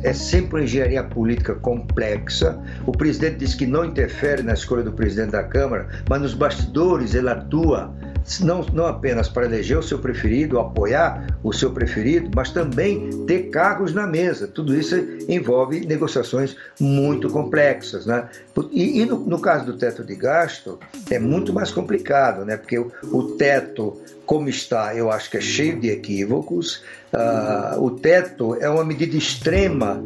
é sempre uma engenharia política complexa. O presidente diz que não interfere na escolha do presidente da Câmara, mas nos bastidores ele atua não apenas para eleger o seu preferido, apoiar o seu preferido, mas também ter cargos na mesa. Tudo isso envolve negociações muito complexas, né? E no caso do teto de gasto, é muito mais complicado, né? Porque o teto, como está, eu acho que é cheio de equívocos. O teto é uma medida extrema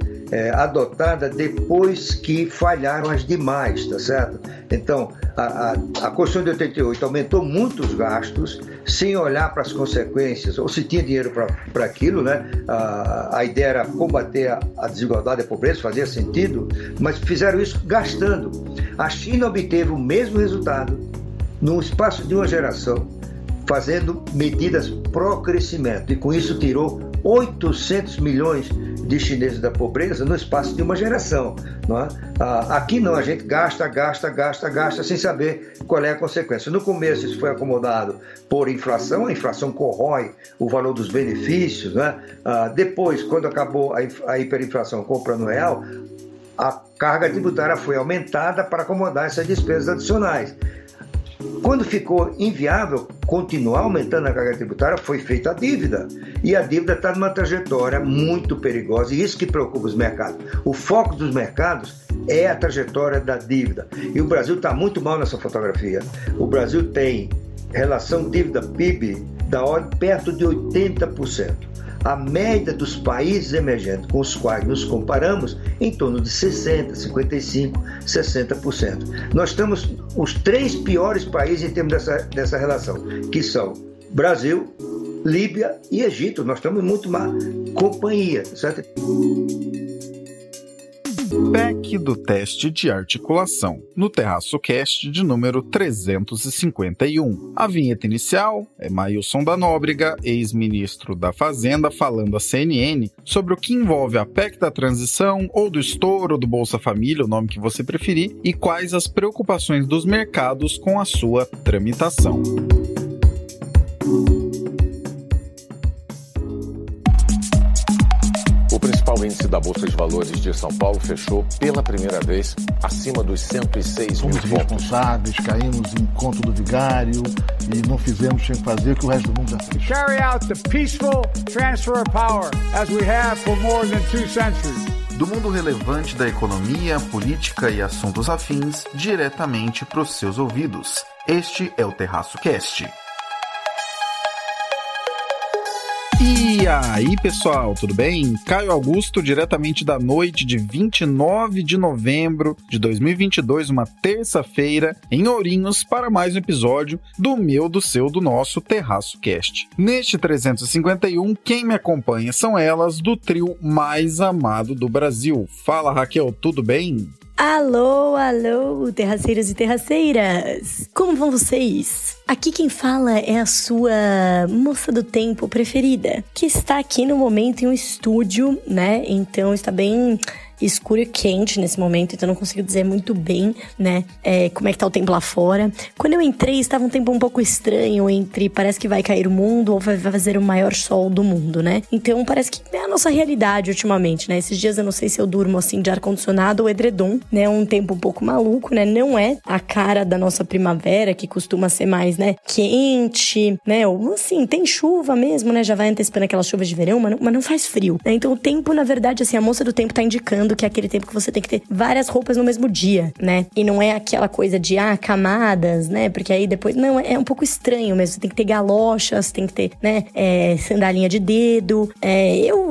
adotada depois que falharam as demais, tá certo? Então, a Constituição de 88 aumentou muito os gastos sem olhar para as consequências, ou se tinha dinheiro para aquilo, né? A ideia era combater a desigualdade e a pobreza, fazia sentido, mas fizeram isso gastando. A China obteve o mesmo resultado no espaço de uma geração, fazendo medidas pró-crescimento, e com isso tirou 800 milhões de chineses da pobreza no espaço de uma geração, não é? Aqui não, a gente gasta sem saber qual é a consequência. No começo isso foi acomodado por inflação, a inflação corrói o valor dos benefícios, né? Depois, quando acabou a hiperinflação com o Plano Real, a carga tributária foi aumentada para acomodar essas despesas adicionais. Quando ficou inviável continuar aumentando a carga tributária, foi feita a dívida. E a dívida está numa trajetória muito perigosa, e isso que preocupa os mercados. O foco dos mercados é a trajetória da dívida. E o Brasil está muito mal nessa fotografia. O Brasil tem relação dívida-PIB da ordem perto de 80%. A média dos países emergentes com os quais nos comparamos em torno de 60%, 55%, 60%. Nós estamos os 3 piores países em termos dessa relação, que são Brasil, Líbia e Egito. Nós estamos em muito má companhia, certo? PEC do teste de articulação, no Terraço Cast de número 351. A vinheta inicial é Maílson da Nóbrega, ex-ministro da Fazenda, falando à CNN sobre o que envolve a PEC da transição ou do estouro do Bolsa Família, o nome que você preferir, e quais as preocupações dos mercados com a sua tramitação. O índice da Bolsa de Valores de São Paulo fechou pela primeira vez acima dos 106 mil pontos. Fomos responsáveis, caímos em conto do vigário e não fizemos sem fazer o que o resto do mundo já fez. Carry out the peaceful transfer of power as we have for more than 2 centuries. Do mundo relevante da economia, política e assuntos afins, diretamente para os seus ouvidos. Este é o Terraço Cast. E aí, pessoal, tudo bem? Caio Augusto, diretamente da noite de 29 de novembro de 2022, uma terça-feira, em Ourinhos, para mais um episódio do meu, do seu, do nosso Terraço Cast. Neste 351, quem me acompanha são elas do trio mais amado do Brasil. Fala, Raquel, tudo bem? Alô, alô, terraceiros e terraceiras! Como vão vocês? Aqui quem fala é a sua moça do tempo preferida, que está aqui no momento em um estúdio, né? Então está bem escuro e quente nesse momento, então não consigo dizer muito bem, né, como é que tá o tempo lá fora. Quando eu entrei, estava um tempo um pouco estranho entre parece que vai cair o mundo ou vai fazer o maior sol do mundo, né? Então parece que é a nossa realidade ultimamente, né? Esses dias eu não sei se eu durmo assim de ar-condicionado ou edredom, né? Um tempo um pouco maluco, né? Não é a cara da nossa primavera, que costuma ser mais, né, quente, né? Ou assim, tem chuva mesmo, né? Já vai antecipando aquelas chuvas de verão, mas não faz frio, né? Então o tempo, na verdade, assim, a moça do tempo tá indicando que é aquele tempo que você tem que ter várias roupas no mesmo dia, né? E não é aquela coisa de, camadas, né? Porque aí depois, não, é um pouco estranho mesmo. Você tem que ter galochas, tem que ter, né, sandalinha de dedo.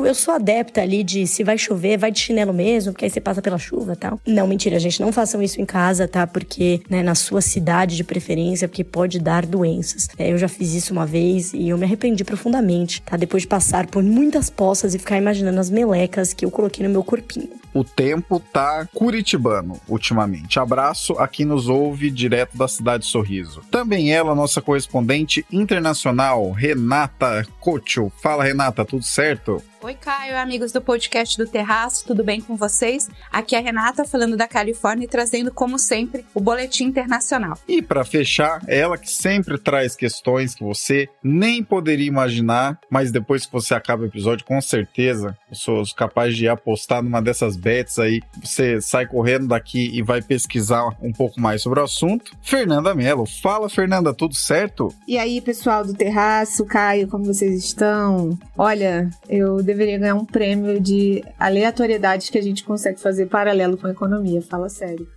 Eu sou adepta ali de, se vai chover, vai de chinelo mesmo, porque aí você passa pela chuva e tal. Não, mentira, gente, não façam isso em casa, tá? Porque, né, na sua cidade de preferência, porque pode dar doenças. Eu já fiz isso uma vez e eu me arrependi profundamente, tá? Depois de passar por muitas poças e ficar imaginando as melecas que eu coloquei no meu corpinho. o tempo tá curitibano ultimamente. Abraço a quem nos ouve direto da cidade de Sorriso. Também ela, nossa correspondente internacional, Renata Cocho. Fala, Renata, tudo certo? Oi, Caio, amigos do podcast do Terraço, tudo bem com vocês? Aqui é a Renata falando da Califórnia e trazendo, como sempre, o Boletim Internacional. E para fechar, ela que sempre traz questões que você nem poderia imaginar, mas depois que você acaba o episódio, com certeza, eu sou capaz de apostar numa dessas bets aí, você sai correndo daqui e vai pesquisar um pouco mais sobre o assunto. Fernanda Mello. Fala, Fernanda, tudo certo? E aí, pessoal do Terraço, Caio, como vocês estão? Olha, eu deveria ganhar um prêmio de aleatoriedades que a gente consegue fazer paralelo com a economia, fala sério.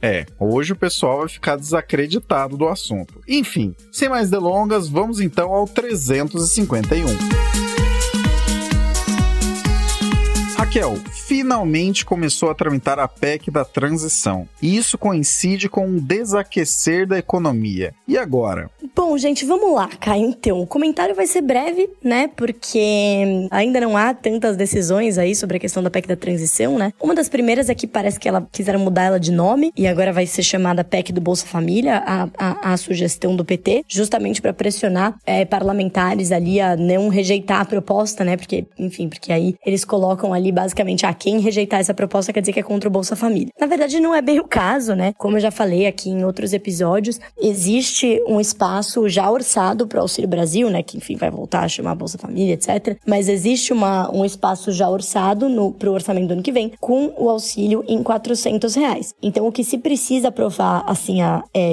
Hoje o pessoal vai ficar desacreditado do assunto. Enfim, sem mais delongas, vamos então ao 351. Raquel, finalmente começou a tramitar a PEC da transição. E isso coincide com um desaquecer da economia. E agora? Bom, gente, vamos lá, Caio. Então, o comentário vai ser breve, né? Porque ainda não há tantas decisões aí sobre a questão da PEC da transição, né? Uma das primeiras é que parece que quiseram mudar ela de nome e agora vai ser chamada PEC do Bolsa Família, a sugestão do PT, justamente para pressionar parlamentares ali a não rejeitar a proposta, né? Porque aí eles colocam ali basicamente quem rejeitar essa proposta quer dizer que é contra o Bolsa Família. Na verdade, não é bem o caso, né? Como eu já falei aqui em outros episódios, existe um espaço já orçado para o Auxílio Brasil, né? Que, enfim, vai voltar a chamar Bolsa Família, etc. Mas existe um espaço já orçado para o orçamento do ano que vem com o auxílio em R$400. Então, o que se precisa aprovar, assim,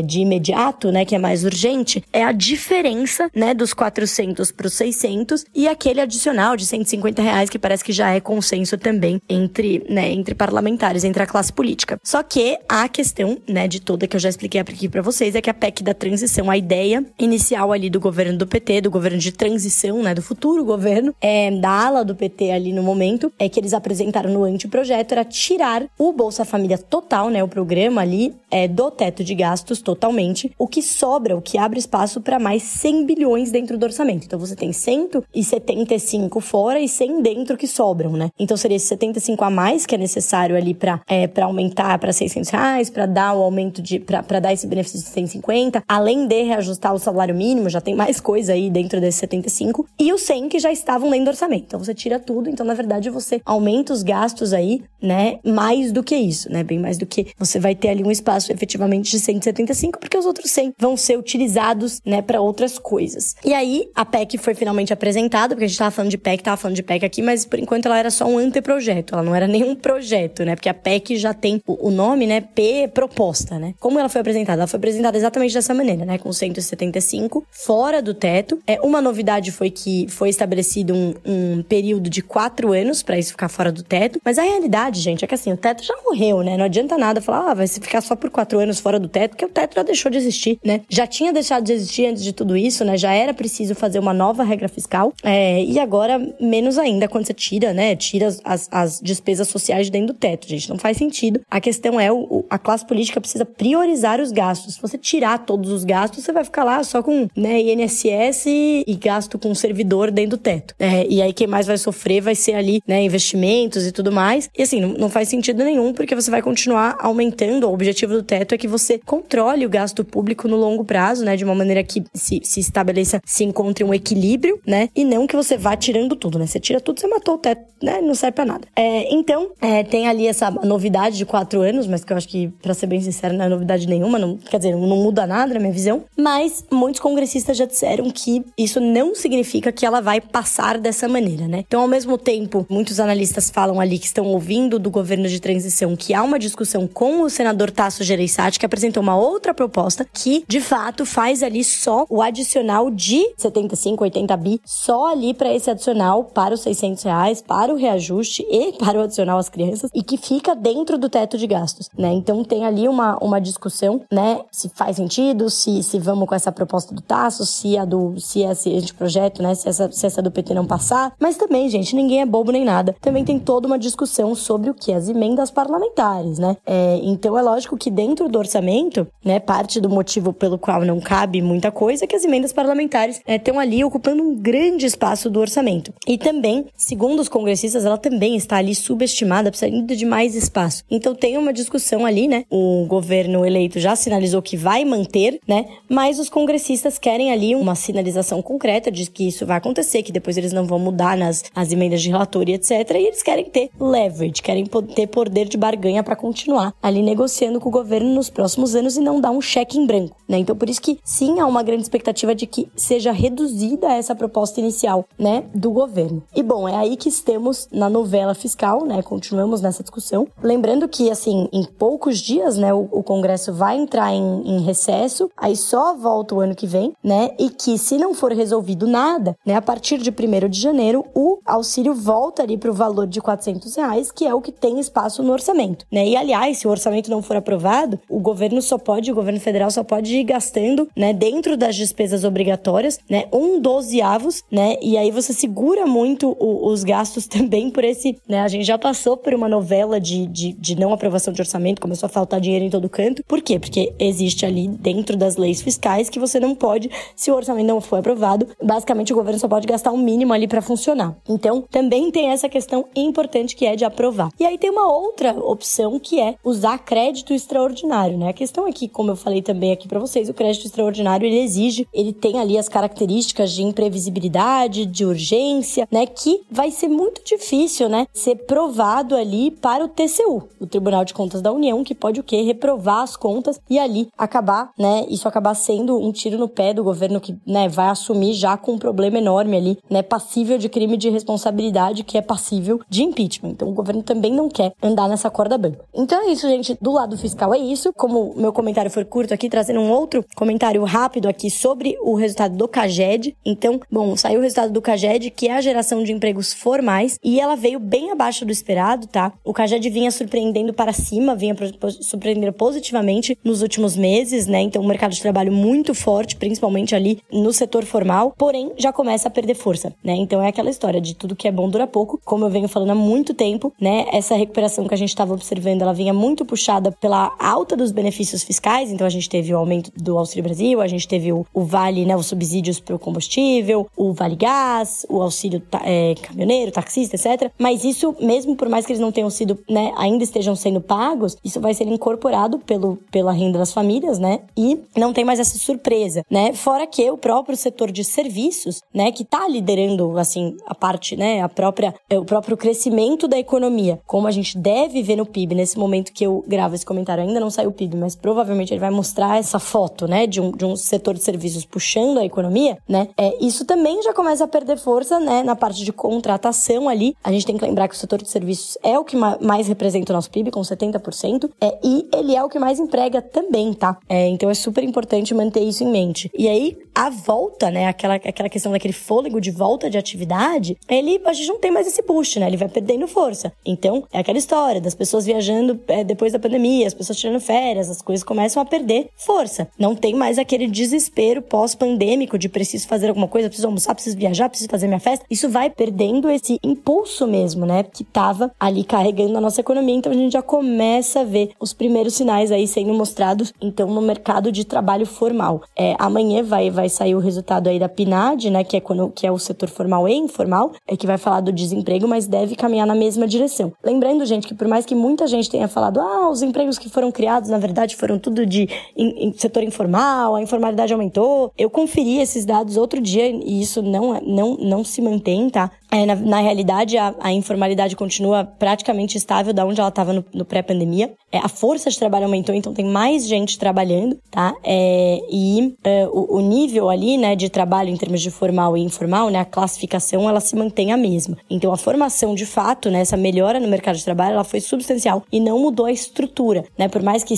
de imediato, né? Que é mais urgente, é a diferença, né? Dos 400 para os 600 e aquele adicional de R$150 que parece que já é consenso também entre parlamentares, entre a classe política. Só que a questão, né, de toda que eu já expliquei aqui pra vocês é que a PEC da transição, a ideia inicial ali do governo do PT, do governo de transição, né, do futuro governo, da ala do PT ali no momento, que eles apresentaram no anteprojeto, era tirar o Bolsa Família total, né, o programa ali, do teto de gastos totalmente, o que sobra, o que abre espaço para mais 100 bilhões dentro do orçamento. Então você tem 175 fora e 100 dentro que sobram, né? Então seria esse 75 a mais que é necessário ali para aumentar para R$600, para dar o aumento para dar esse benefício de 150, além de reajustar o salário mínimo, já tem mais coisa aí dentro desse 75, e os 100 que já estavam dentro do orçamento. Então você tira tudo, então na verdade você aumenta os gastos aí, né, mais do que isso, né, bem mais do que você vai ter ali um espaço efetivamente de 175, porque os outros 100 vão ser utilizados, né, para outras coisas. E aí a PEC foi finalmente apresentada, porque a gente tava falando de PEC aqui, mas por enquanto ela era só um anteprojeto, ela não era nenhum projeto, né? Porque a PEC já tem o nome, né? P, proposta, né? Como ela foi apresentada? Ela foi apresentada exatamente dessa maneira, né? Com 175 fora do teto. Uma novidade foi que foi estabelecido um período de 4 anos pra isso ficar fora do teto. Mas a realidade, gente, é que assim, o teto já morreu, né? Não adianta nada falar, vai ficar só por 4 anos fora do teto, porque o teto já deixou de existir, né? Já tinha deixado de existir antes de tudo isso, né? Já era preciso fazer uma nova regra fiscal. E agora, menos ainda, quando você tira as despesas sociais dentro do teto, gente. Não faz sentido. A questão a classe política precisa priorizar os gastos. Se você tirar todos os gastos, você vai ficar lá só com, né, INSS e gasto com servidor dentro do teto. E aí quem mais vai sofrer vai ser ali, né, investimentos e tudo mais. E assim, não faz sentido nenhum, porque você vai continuar aumentando. O objetivo do teto é que você controle o gasto público no longo prazo, né, de uma maneira que se encontre um equilíbrio, né, e não que você vá tirando tudo, né. Você tira tudo, você matou o teto, né, não serve pra nada. Então, tem ali essa novidade de 4 anos, mas que eu acho que, pra ser bem sincero, não é novidade nenhuma, não muda nada na minha visão, mas muitos congressistas já disseram que isso não significa que ela vai passar dessa maneira, né? Então, ao mesmo tempo, muitos analistas falam ali que estão ouvindo do governo de transição que há uma discussão com o senador Tasso Gereissati, que apresentou uma outra proposta que, de fato, faz ali só o adicional de 75, 80 bi, só ali pra esse adicional para os R$600, para o reajuste e para o adicional às crianças, e que fica dentro do teto de gastos, né? Então tem ali uma discussão, né? Se faz sentido, se vamos com essa proposta do Tasso, se esse anteprojeto, né, se essa do PT não passar. Mas também, gente, ninguém é bobo nem nada. Também tem toda uma discussão sobre o que? As emendas parlamentares, né? Então é lógico que dentro do orçamento, né, parte do motivo pelo qual não cabe muita coisa é que as emendas parlamentares estão ali ocupando um grande espaço do orçamento. E também, segundo os congressistas, ela também está ali subestimada, precisa de mais espaço. Então tem uma discussão ali, né? O governo eleito já sinalizou que vai manter, né? Mas os congressistas querem ali uma sinalização concreta de que isso vai acontecer, que depois eles não vão mudar nas emendas de relator e etc. E eles querem ter leverage, querem ter poder de barganha para continuar ali negociando com o governo nos próximos anos e não dar um cheque em branco, né? Então por isso que sim, há uma grande expectativa de que seja reduzida essa proposta inicial, né, do governo. E bom, é aí que estamos na novela fiscal, né? Continuamos nessa discussão. Lembrando que, assim, em poucos dias, né, o Congresso vai entrar em recesso, aí só volta o ano que vem, né? E que se não for resolvido nada, né, a partir de 1º de janeiro, o auxílio volta ali para o valor de R$400, que é o que tem espaço no orçamento, né? E, aliás, se o orçamento não for aprovado, o governo federal só pode ir gastando, né, dentro das despesas obrigatórias, né, 1/12, né? E aí você segura muito os gastos também por esse, né? A gente já passou por uma novela de não aprovação de orçamento, começou a faltar dinheiro em todo canto. Por quê? Porque existe ali dentro das leis fiscais que você não pode, se o orçamento não for aprovado, basicamente o governo só pode gastar um mínimo ali para funcionar. Então, também tem essa questão importante que é de aprovar. E aí tem uma outra opção que é usar crédito extraordinário, né? A questão é que, como eu falei também aqui para vocês, o crédito extraordinário, ele tem ali as características de imprevisibilidade, de urgência, né? Que vai ser muito difícil, né? Ser provado ali para o TCU, o Tribunal de Contas da União, que pode o quê? Reprovar as contas e ali acabar, né? Isso acabar sendo um tiro no pé do governo que, né, vai assumir já com um problema enorme ali, né? Passível de crime de responsabilidade, que é passível de impeachment. Então o governo também não quer andar nessa corda bamba. Então é isso, gente. Do lado fiscal é isso. Como meu comentário foi curto aqui, trazendo um outro comentário rápido aqui sobre o resultado do CAGED. Então, bom, saiu o resultado do CAGED, que é a geração de empregos formais, e ela veio bem abaixo do esperado, tá? O CAGED vinha surpreendendo para cima, vinha surpreendendo positivamente nos últimos meses, né? Então, o mercado de trabalho muito forte, principalmente ali no setor formal, porém, já começa a perder força, né? Então, é aquela história de tudo que é bom dura pouco, como eu venho falando há muito tempo, né? Essa recuperação que a gente estava observando, ela vinha muito puxada pela alta dos benefícios fiscais, então a gente teve o aumento do Auxílio Brasil, a gente teve o Vale, né? Os subsídios para o combustível, o Vale Gás, o auxílio caminhoneiro, taxista, etc. Mas isso, mesmo por mais que eles não tenham sido, né, ainda estejam sendo pagos, isso vai ser incorporado pela renda das famílias, né? E não tem mais essa surpresa, né? Fora que o próprio setor de serviços, né, que tá liderando, assim, a parte, né, o próprio crescimento da economia, como a gente deve ver no PIB. Nesse momento que eu gravo esse comentário, ainda não saiu o PIB, mas provavelmente ele vai mostrar essa foto, né, de um setor de serviços puxando a economia, né? Isso também já começa a perder força, né, na parte de contratação ali. A gente tem que lembrar que o setor de serviços é o que mais representa o nosso PIB, com 70%, e ele é o que mais emprega também, tá? Então é super importante manter isso em mente. E aí, a volta, né, aquela questão daquele fôlego de volta de atividade, a gente não tem mais esse boost, né? Ele vai perdendo força. Então, é aquela história das pessoas viajando depois da pandemia, as pessoas tirando férias, as coisas começam a perder força. Não tem mais aquele desespero pós-pandêmico de preciso fazer alguma coisa, preciso almoçar, preciso viajar, preciso fazer minha festa. Isso vai perdendo esse impulso mesmo, né? Que tava ali carregando a nossa economia. Então, a gente já começa a ver os primeiros sinais aí sendo mostrados, então, no mercado de trabalho formal. Amanhã vai sair o resultado aí da PNAD, né? Que é o setor formal e informal, que vai falar do desemprego, mas deve caminhar na mesma direção. Lembrando, gente, que por mais que muita gente tenha falado, os empregos que foram criados, na verdade, foram tudo de setor informal, a informalidade aumentou. Eu conferi esses dados outro dia e isso não se mantém, tá? Na realidade, a informalidade continua praticamente estável da onde ela estava no pré-pandemia. A força de trabalho aumentou, então tem mais gente trabalhando, tá? O nível ali, né, de trabalho em termos de formal e informal, né, a classificação, ela se mantém a mesma. Então, a formação, de fato, né, essa melhora no mercado de trabalho, ela foi substancial e não mudou a estrutura, né? Por mais que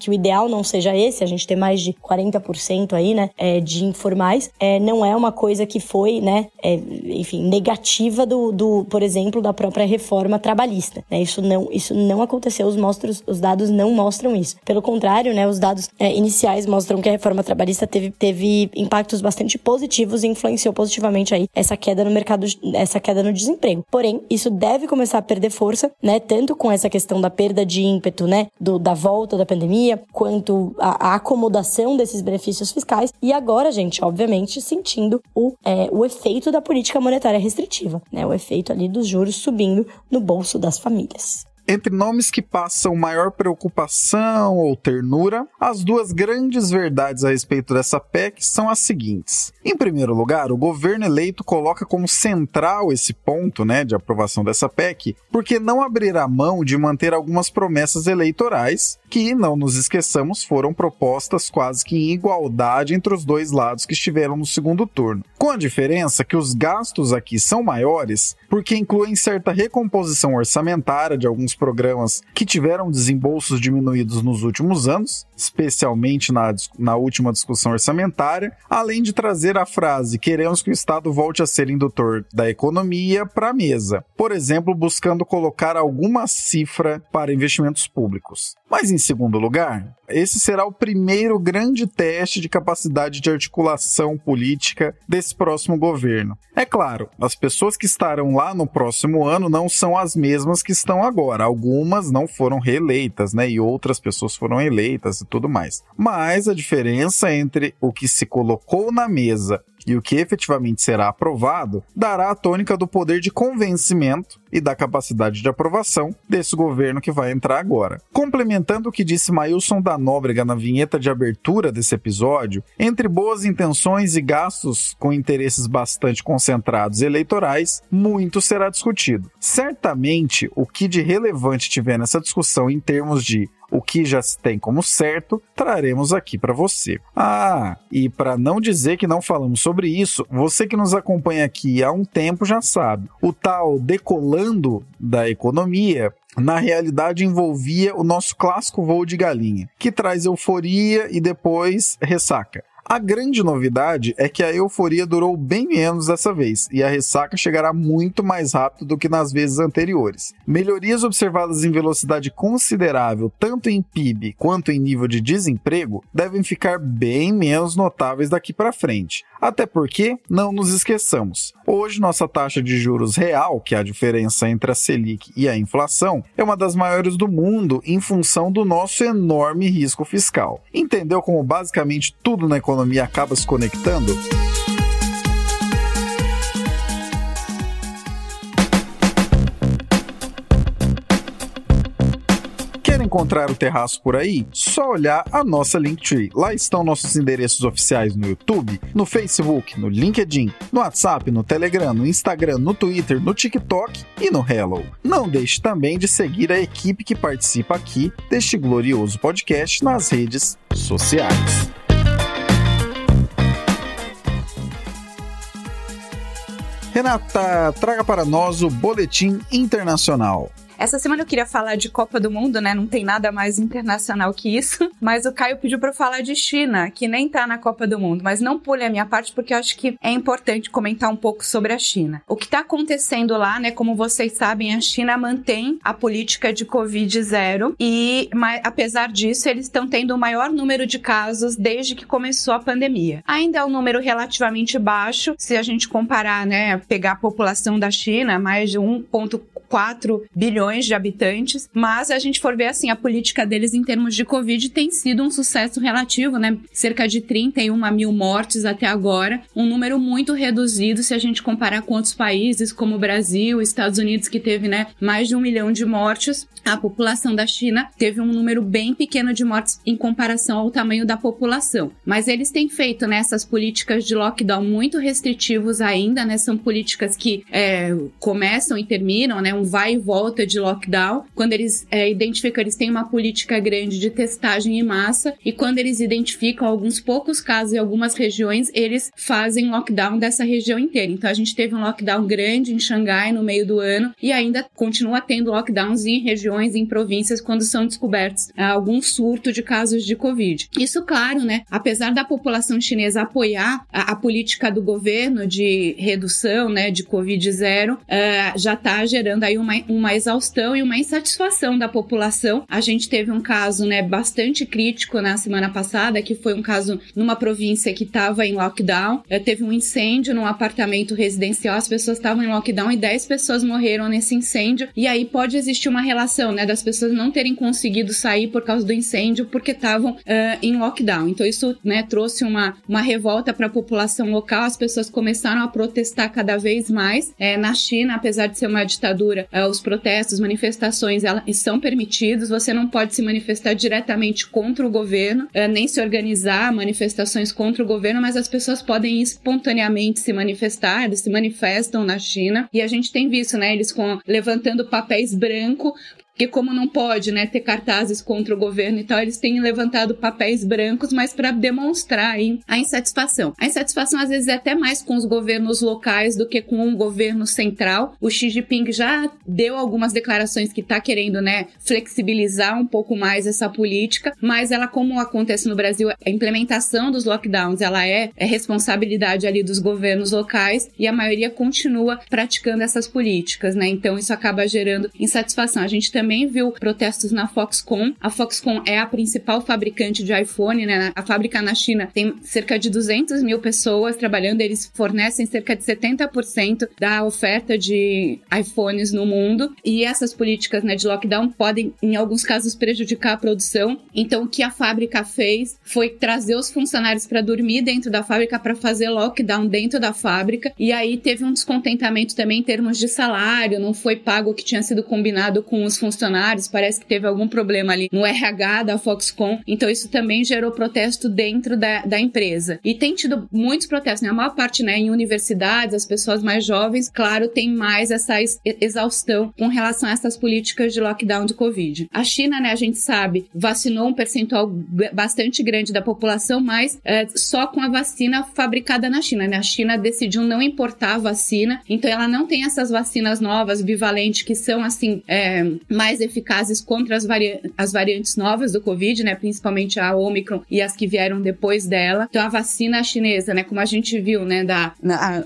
o ideal não seja esse, a gente ter mais de 40% aí, né, de informais, não é uma coisa que foi, né, enfim, negativa negativa por exemplo, da própria reforma trabalhista, né? Isso não aconteceu, os dados não mostram isso. Pelo contrário, né, os dados iniciais mostram que a reforma trabalhista teve impactos bastante positivos e influenciou positivamente aí essa queda no mercado, essa queda no desemprego. Porém, isso deve começar a perder força, né, tanto com essa questão da perda de ímpeto, né, da volta da pandemia, quanto a acomodação desses benefícios fiscais, e agora, gente, obviamente, sentindo o efeito da política monetária restritiva, né, o efeito ali dos juros subindo no bolso das famílias. Entre nomes que passam maior preocupação ou ternura, as duas grandes verdades a respeito dessa PEC são as seguintes. Em primeiro lugar, o governo eleito coloca como central esse ponto, né, de aprovação dessa PEC, porque não abrirá mão de manter algumas promessas eleitorais que, não nos esqueçamos, foram propostas quase que em igualdade entre os dois lados que estiveram no segundo turno. Com a diferença que os gastos aqui são maiores, porque incluem certa recomposição orçamentária de alguns programas que tiveram desembolsos diminuídos nos últimos anos, especialmente na última discussão orçamentária, além de trazer a frase "queremos que o Estado volte a ser indutor da economia" para a mesa, por exemplo, buscando colocar alguma cifra para investimentos públicos. Mas, em segundo lugar, esse será o primeiro grande teste de capacidade de articulação política desse próximo governo. É claro, as pessoas que estarão lá no próximo ano não são as mesmas que estão agora. Algumas não foram reeleitas, né? E outras pessoas foram eleitas e tudo mais. Mas a diferença entre o que se colocou na mesa e o que efetivamente será aprovado dará a tônica do poder de convencimento e da capacidade de aprovação desse governo que vai entrar agora. Complementando o que disse Maílson da Nóbrega na vinheta de abertura desse episódio, entre boas intenções e gastos com interesses bastante concentrados eleitorais, muito será discutido. Certamente, o que de relevante tiver nessa discussão em termos de o que já se tem como certo, traremos aqui para você. E para não dizer que não falamos sobre isso, você que nos acompanha aqui há um tempo já sabe, o tal decolando da economia na realidade envolvia o nosso clássico voo de galinha, que traz euforia e depois ressaca. A grande novidade é que a euforia durou bem menos dessa vez, e a ressaca chegará muito mais rápido do que nas vezes anteriores. Melhorias observadas em velocidade considerável, tanto em PIB quanto em nível de desemprego, devem ficar bem menos notáveis daqui para frente. Até porque, não nos esqueçamos, hoje nossa taxa de juros real, que é a diferença entre a Selic e a inflação, é uma das maiores do mundo em função do nosso enorme risco fiscal. Entendeu como basicamente tudo na economia acaba se conectando? Quer encontrar o Terraço por aí? Só olhar a nossa Linktree. Lá estão nossos endereços oficiais no YouTube, no Facebook, no LinkedIn, no WhatsApp, no Telegram, no Instagram, no Twitter, no TikTok e no Hello. Não deixe também de seguir a equipe que participa aqui deste glorioso podcast nas redes sociais. Renata, traga para nós o Boletim Internacional. Essa semana eu queria falar de Copa do Mundo, né? Não tem nada mais internacional que isso. Mas o Caio pediu pra eu falar de China, que nem tá na Copa do Mundo. Mas não pule a minha parte, porque eu acho que é importante comentar um pouco sobre a China. O que tá acontecendo lá, né? Como vocês sabem, a China mantém a política de Covid-0. E, apesar disso, eles estão tendo o maior número de casos desde que começou a pandemia. Ainda é um número relativamente baixo, se a gente comparar, né? Pegar a população da China, mais de 1,4 bilhões de habitantes, mas a gente for ver assim, a política deles em termos de Covid tem sido um sucesso relativo, né? Cerca de 31 mil mortes até agora, um número muito reduzido se a gente comparar com outros países como o Brasil, Estados Unidos, que teve, né, mais de 1 milhão de mortes. A população da China teve um número bem pequeno de mortes em comparação ao tamanho da população. Mas eles têm feito, né, essas políticas de lockdown muito restritivos ainda, né? São políticas que começam e terminam, né? um vai e volta de lockdown. Quando eles identificam, eles têm uma política grande de testagem em massa, e quando eles identificam alguns poucos casos em algumas regiões, eles fazem lockdown dessa região inteira. Então a gente teve um lockdown grande em Xangai no meio do ano, e ainda continua tendo lockdowns em regiões, em províncias, quando são descobertos algum surto de casos de Covid. Isso, claro, né, apesar da população chinesa apoiar a política do governo de redução, né, de Covid-0, já está gerando aí uma exaustão e uma insatisfação da população. A gente teve um caso, né, bastante crítico na semana passada, que foi um caso numa província que estava em lockdown. Teve um incêndio num apartamento residencial, as pessoas estavam em lockdown e 10 pessoas morreram nesse incêndio. E aí pode existir uma relação, né, das pessoas não terem conseguido sair por causa do incêndio porque estavam em lockdown. Então isso, né, trouxe uma revolta para a população local. As pessoas começaram a protestar cada vez mais. Na China, apesar de ser uma ditadura, os protestos, manifestações, elas são permitidos. Você não pode se manifestar diretamente contra o governo, nem se organizar manifestações contra o governo, mas as pessoas podem espontaneamente se manifestar. Eles se manifestam na China, e a gente tem visto, né, eles levantando papéis brancos, porque como não pode, né, ter cartazes contra o governo e tal, eles têm levantado papéis brancos, mas para demonstrar aí a insatisfação. A insatisfação, às vezes, é até mais com os governos locais do que com um governo central. O Xi Jinping já deu algumas declarações que está querendo, né, flexibilizar um pouco mais essa política, mas ela, como acontece no Brasil, a implementação dos lockdowns, ela é responsabilidade ali dos governos locais, e a maioria continua praticando essas políticas, né? Então isso acaba gerando insatisfação. A gente também viu protestos na Foxconn. A Foxconn é a principal fabricante de iPhone, né? A fábrica na China tem cerca de 200 mil pessoas trabalhando. Eles fornecem cerca de 70% da oferta de iPhones no mundo. E essas políticas, né, de lockdown podem, em alguns casos, prejudicar a produção. Então, o que a fábrica fez foi trazer os funcionários para dormir dentro da fábrica, para fazer lockdown dentro da fábrica. E aí teve um descontentamento também em termos de salário. Não foi pago o que tinha sido combinado com os funcionários. Parece que teve algum problema ali no RH da Foxconn, então isso também gerou protesto dentro da empresa. E tem tido muitos protestos, né? A maior parte, né, em universidades, as pessoas mais jovens, claro, tem mais essa exaustão com relação a essas políticas de lockdown de Covid. A China, né, a gente sabe, vacinou um percentual bastante grande da população, mas só com a vacina fabricada na China, né? A China decidiu não importar a vacina, então ela não tem essas vacinas novas, bivalentes, que são, assim, mais eficazes contra as variantes novas do Covid, né, principalmente a Omicron e as que vieram depois dela. Então a vacina chinesa, né, como a gente viu, né,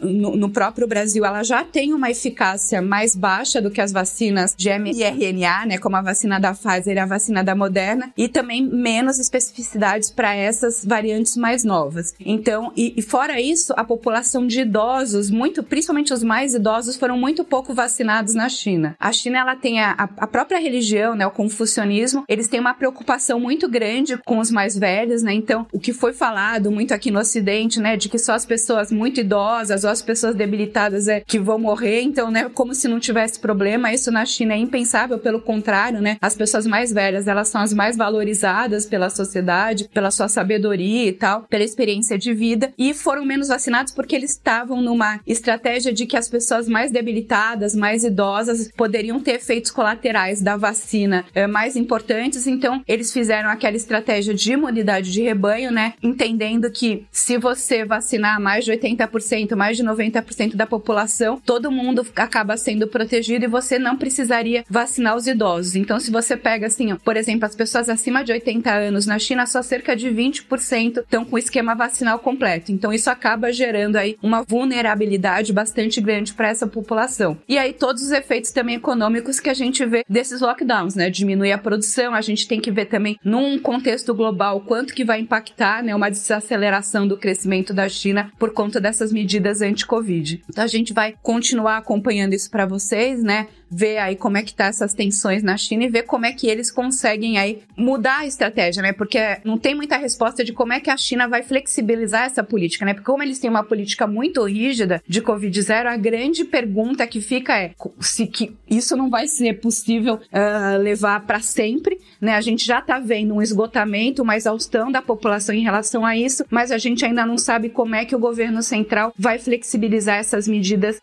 no próprio Brasil, ela já tem uma eficácia mais baixa do que as vacinas de mRNA, né, como a vacina da Pfizer e a vacina da Moderna, e também menos especificidades para essas variantes mais novas. Então, e fora isso, a população de idosos, principalmente os mais idosos, foram muito pouco vacinados na China. A China, ela tem a própria religião, né, o confucionismo, eles têm uma preocupação muito grande com os mais velhos, né? Então, o que foi falado muito aqui no Ocidente, né, de que só as pessoas muito idosas ou as pessoas debilitadas que vão morrer, então, né, como se não tivesse problema, isso na China é impensável, pelo contrário, né, as pessoas mais velhas, elas são as mais valorizadas pela sociedade, pela sua sabedoria e tal, pela experiência de vida, e foram menos vacinados porque eles estavam numa estratégia de que as pessoas mais debilitadas, mais idosas, poderiam ter efeitos colaterais da vacina mais importantes, então eles fizeram aquela estratégia de imunidade de rebanho, né, entendendo que se você vacinar mais de 80%, mais de 90% da população, todo mundo acaba sendo protegido e você não precisaria vacinar os idosos. Então, se você pega, assim, ó, por exemplo, as pessoas acima de 80 anos na China, só cerca de 20% estão com o esquema vacinal completo. Então, isso acaba gerando aí uma vulnerabilidade bastante grande para essa população. E aí, todos os efeitos também econômicos que a gente vê desses lockdowns, né? Diminuir a produção, a gente tem que ver também num contexto global quanto que vai impactar, né, uma desaceleração do crescimento da China por conta dessas medidas anti-Covid. Então a gente vai continuar acompanhando isso para vocês, né? Ver aí como é que tá essas tensões na China e ver como é que eles conseguem aí mudar a estratégia, né? Porque não tem muita resposta de como é que a China vai flexibilizar essa política, né? Porque como eles têm uma política muito rígida de Covid-0, a grande pergunta que fica é se que isso não vai ser possível levar para sempre, né? A gente já tá vendo um esgotamento, uma exaustão da população em relação a isso, mas a gente ainda não sabe como é que o governo central vai flexibilizar essas medidas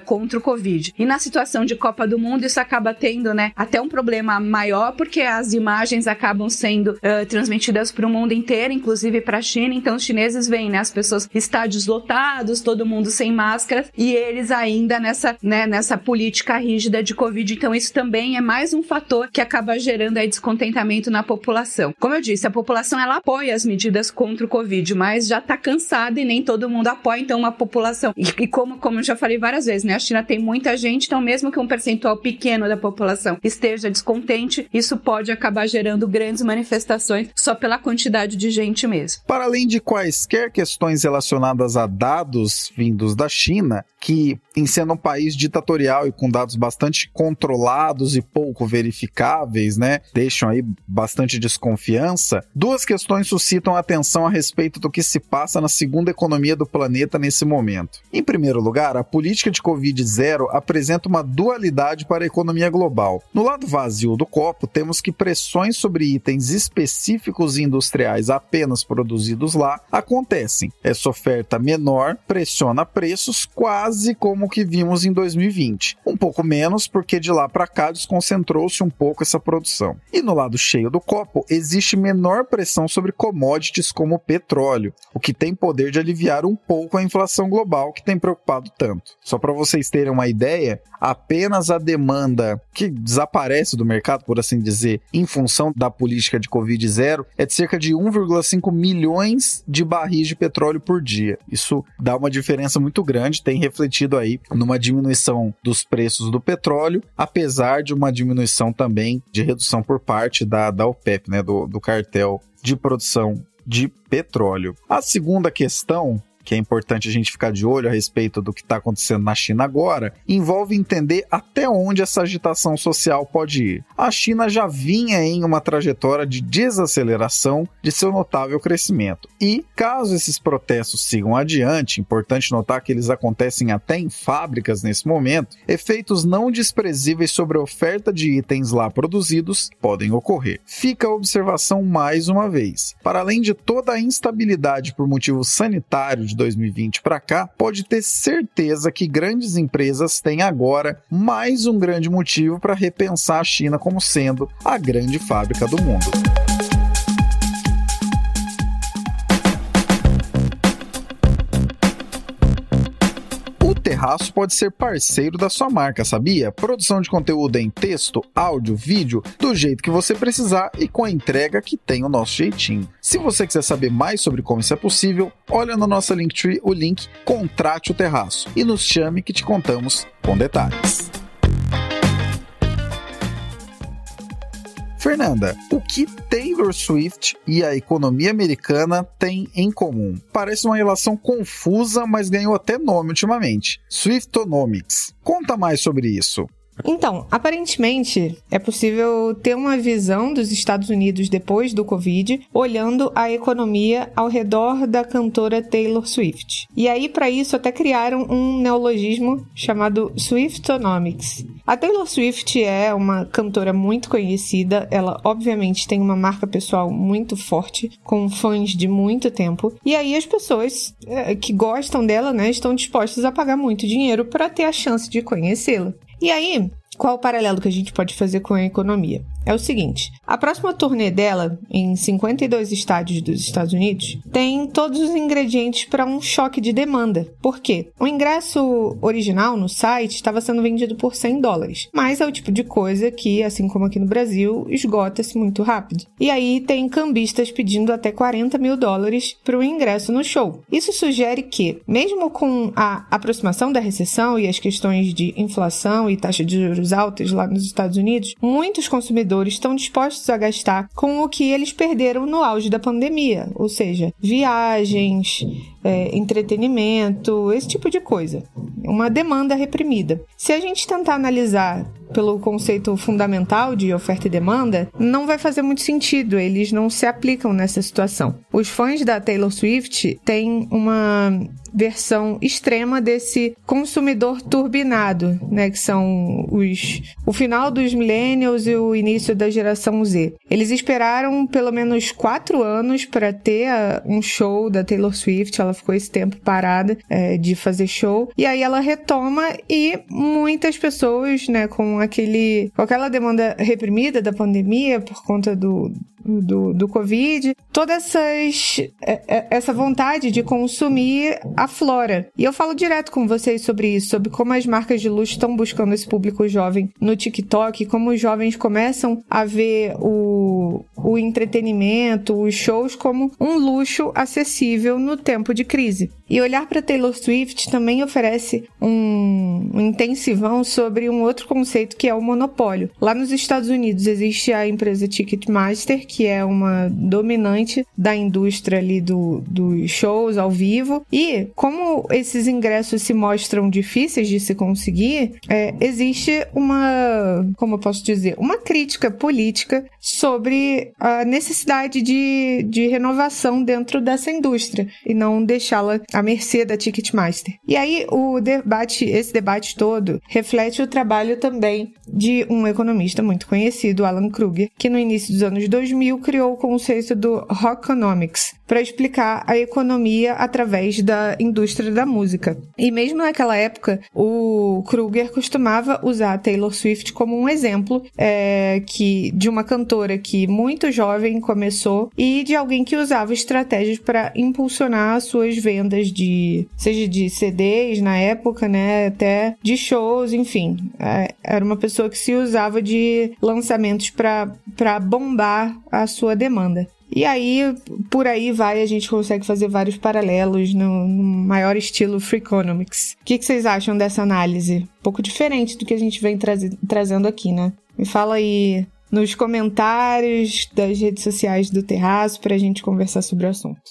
contra o Covid. E na situação de Copa do do Mundo, isso acaba tendo, né, até um problema maior, porque as imagens acabam sendo transmitidas para o mundo inteiro, inclusive para a China. Então os chineses veem, né, as pessoas, estádios lotados, todo mundo sem máscaras, e eles ainda nessa política rígida de Covid. Então isso também é mais um fator que acaba gerando aí descontentamento na população. Como eu disse, a população ela apoia as medidas contra o Covid, mas já está cansada e nem todo mundo apoia. Então uma população, e como eu já falei várias vezes, né, a China tem muita gente, então mesmo que um percentual pequeno da população esteja descontente, isso pode acabar gerando grandes manifestações só pela quantidade de gente mesmo. Para além de quaisquer questões relacionadas a dados vindos da China, que, em sendo um país ditatorial e com dados bastante controlados e pouco verificáveis, né, deixam aí bastante desconfiança, duas questões suscitam atenção a respeito do que se passa na segunda economia do planeta nesse momento. Em primeiro lugar, a política de Covid-0 apresenta uma dualidade para a economia global. No lado vazio do copo, temos que pressões sobre itens específicos e industriais apenas produzidos lá acontecem. Essa oferta menor pressiona preços quase como o que vimos em 2020. Um pouco menos porque de lá para cá desconcentrou-se um pouco essa produção. E no lado cheio do copo, existe menor pressão sobre commodities como o petróleo, o que tem poder de aliviar um pouco a inflação global que tem preocupado tanto. Só para vocês terem uma ideia, apenas a demanda que desaparece do mercado, por assim dizer, em função da política de Covid-0, é de cerca de 1,5 milhões de barris de petróleo por dia. Isso dá uma diferença muito grande, tem refletido aí numa diminuição dos preços do petróleo, apesar de uma diminuição também de redução por parte da OPEP, né, do cartel de produção de petróleo. A segunda questão, que é importante a gente ficar de olho a respeito do que está acontecendo na China agora, envolve entender até onde essa agitação social pode ir. A China já vinha em uma trajetória de desaceleração de seu notável crescimento. E, caso esses protestos sigam adiante, importante notar que eles acontecem até em fábricas nesse momento, efeitos não desprezíveis sobre a oferta de itens lá produzidos podem ocorrer. Fica a observação mais uma vez. Para além de toda a instabilidade por motivos sanitários de 2020 para cá, pode ter certeza que grandes empresas têm agora mais um grande motivo para repensar a China como sendo a grande fábrica do mundo. O Terraço pode ser parceiro da sua marca, sabia? Produção de conteúdo em texto, áudio, vídeo, do jeito que você precisar e com a entrega que tem o nosso jeitinho. Se você quiser saber mais sobre como isso é possível, olha na nossa Linktree o link Contrate o Terraço e nos chame que te contamos com detalhes. Fernanda, o que Taylor Swift e a economia americana têm em comum? Parece uma relação confusa, mas ganhou até nome ultimamente: Swiftonomics. Conta mais sobre isso. Então, aparentemente, é possível ter uma visão dos Estados Unidos depois do Covid, olhando a economia ao redor da cantora Taylor Swift. E aí, para isso, até criaram um neologismo chamado Swiftonomics. A Taylor Swift é uma cantora muito conhecida, ela obviamente tem uma marca pessoal muito forte, com fãs de muito tempo, e aí as pessoas que gostam dela, né, estão dispostas a pagar muito dinheiro para ter a chance de conhecê-la. E aí, qual o paralelo que a gente pode fazer com a economia? É o seguinte, a próxima turnê dela, em 52 estádios dos Estados Unidos, tem todos os ingredientes para um choque de demanda. Por quê? O ingresso original no site estava sendo vendido por $100, mas é o tipo de coisa que, assim como aqui no Brasil, esgota-se muito rápido. E aí tem cambistas pedindo até $40 mil para o ingresso no show. Isso sugere que, mesmo com a aproximação da recessão e as questões de inflação e taxa de juros altas lá nos Estados Unidos, muitos consumidores estão dispostos a gastar com o que eles perderam no auge da pandemia, ou seja, viagens, entretenimento, esse tipo de coisa. Uma demanda reprimida. Se a gente tentar analisar pelo conceito fundamental de oferta e demanda, não vai fazer muito sentido, eles não se aplicam nessa situação. Os fãs da Taylor Swift têm uma versão extrema desse consumidor turbinado, né, que são o final dos millennials e o início da geração Z. Eles esperaram pelo menos 4 anos para ter um show da Taylor Swift, ela ficou esse tempo parada de fazer show, e aí ela ela retoma e muitas pessoas, né, com aquela demanda reprimida da pandemia por conta do Covid, toda essa vontade de consumir aflora. E eu falo direto com vocês sobre isso, sobre como as marcas de luxo estão buscando esse público jovem no TikTok, como os jovens começam a ver o entretenimento, os shows como um luxo acessível no tempo de crise. E olhar para Taylor Swift também oferece um intensivão sobre um outro conceito que é o monopólio. Lá nos Estados Unidos existe a empresa Ticketmaster, que é uma dominante da indústria ali dos shows ao vivo. E como esses ingressos se mostram difíceis de se conseguir, existe uma crítica política sobre a necessidade de renovação dentro dessa indústria e não deixá-la à mercê da Ticketmaster. E aí esse debate todo reflete o trabalho também de um economista muito conhecido, Alan Kruger, que no início dos anos 2000 criou o conceito do Rockonomics para explicar a economia através da indústria da música. E mesmo naquela época, o Kruger costumava usar a Taylor Swift como um exemplo de uma cantora que muito jovem começou e de alguém que usava estratégias para impulsionar as suas vendas seja de CDs na época, né, até de shows, enfim. Era uma pessoa que se usava de lançamentos para bombar a sua demanda. E aí, por aí vai, a gente consegue fazer vários paralelos no maior estilo Freakonomics. O que vocês acham dessa análise? Um pouco diferente do que a gente vem trazendo aqui, né? Me fala aí nos comentários das redes sociais do Terraço pra gente conversar sobre o assunto.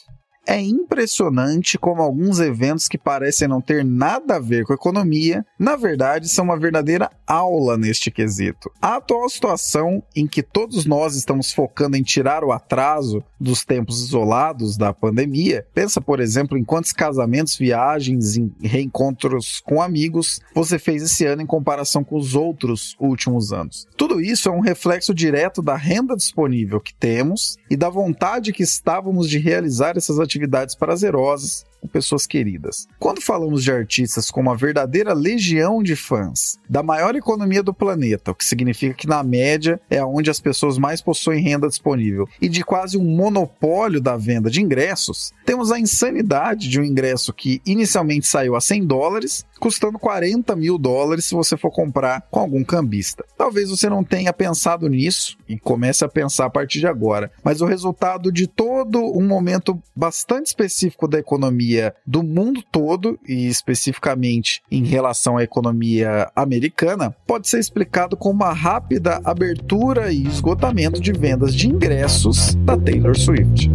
É impressionante como alguns eventos que parecem não ter nada a ver com a economia, na verdade, são uma verdadeira aula neste quesito. A atual situação em que todos nós estamos focando em tirar o atraso dos tempos isolados da pandemia, pensa, por exemplo, em quantos casamentos, viagens e reencontros com amigos você fez esse ano em comparação com os outros últimos anos. Tudo isso é um reflexo direto da renda disponível que temos e da vontade que estávamos de realizar essas atividades prazerosas com pessoas queridas. Quando falamos de artistas com uma verdadeira legião de fãs, da maior economia do planeta, o que significa que na média é onde as pessoas mais possuem renda disponível, e de quase um monopólio da venda de ingressos, temos a insanidade de um ingresso que inicialmente saiu a $100, custando $40 mil se você for comprar com algum cambista. Talvez você não tenha pensado nisso e comece a pensar a partir de agora, mas o resultado de todo um momento bastante específico da economia do mundo todo, e especificamente em relação à economia americana, pode ser explicado com uma rápida abertura e esgotamento de vendas de ingressos da Taylor Swift.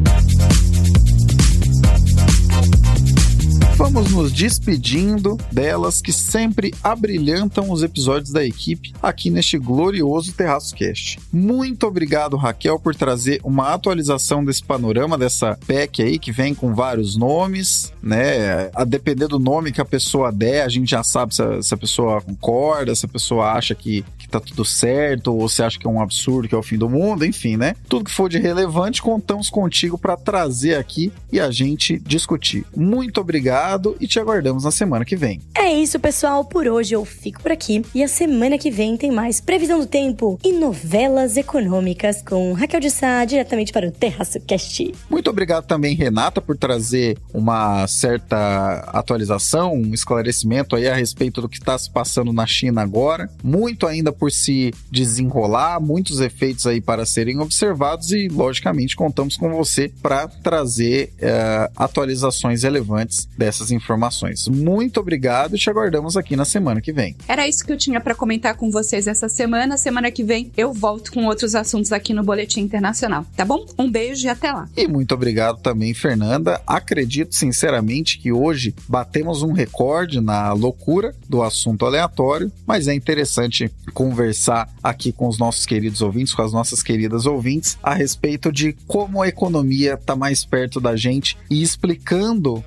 Vamos nos despedindo delas que sempre abrilhantam os episódios da equipe aqui neste glorioso Terraço Cast. Muito obrigado, Raquel, por trazer uma atualização desse panorama, dessa PEC aí que vem com vários nomes, né? A depender do nome que a pessoa der, a gente já sabe se a pessoa concorda, se a pessoa acha que tá tudo certo, ou se acha que é um absurdo, que é o fim do mundo, enfim, né? Tudo que for de relevante, contamos contigo para trazer aqui e a gente discutir. Muito obrigado e te aguardamos na semana que vem. É isso, pessoal. Por hoje eu fico por aqui e a semana que vem tem mais Previsão do Tempo e Novelas Econômicas com Raquel de Sá, diretamente para o Terraço Cast. Muito obrigado também, Renata, por trazer uma certa atualização, um esclarecimento aí a respeito do que está se passando na China agora. Muito ainda por se desenrolar, muitos efeitos aí para serem observados e, logicamente, contamos com você para trazer atualizações relevantes dessas informações. Muito obrigado e te aguardamos aqui na semana que vem. Era isso que eu tinha para comentar com vocês essa semana. Semana que vem eu volto com outros assuntos aqui no Boletim Internacional, tá bom? Um beijo e até lá. E muito obrigado também, Fernanda. Acredito sinceramente que hoje batemos um recorde na loucura do assunto aleatório, mas é interessante conversar aqui com os nossos queridos ouvintes, com as nossas queridas ouvintes, a respeito de como a economia está mais perto da gente e explicando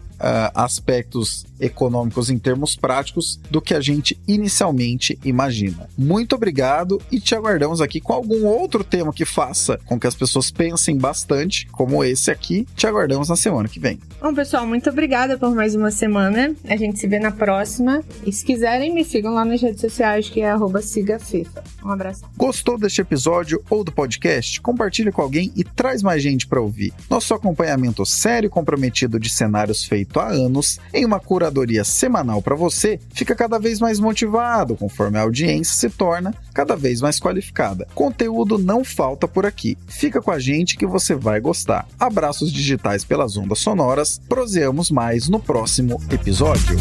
aspectos econômicos em termos práticos do que a gente inicialmente imagina. Muito obrigado e te aguardamos aqui com algum outro tema que faça com que as pessoas pensem bastante, como esse aqui. Te aguardamos na semana que vem. Bom, pessoal, muito obrigada por mais uma semana. A gente se vê na próxima. E se quiserem, me sigam lá nas redes sociais, que é @sigafifa. Um abraço. Gostou deste episódio ou do podcast? Compartilhe com alguém e traz mais gente para ouvir. Nosso acompanhamento sério e comprometido de cenários feito há anos, em uma curadoria semanal para você, fica cada vez mais motivado conforme a audiência se torna cada vez mais qualificada. Conteúdo não falta por aqui. Fica com a gente que você vai gostar. Abraços digitais pelas ondas sonoras. Proseamos mais no próximo episódio.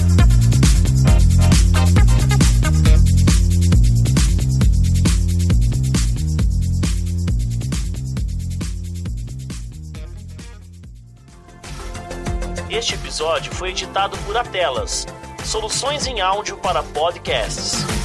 Este episódio foi editado por Atelas, soluções em áudio para podcasts.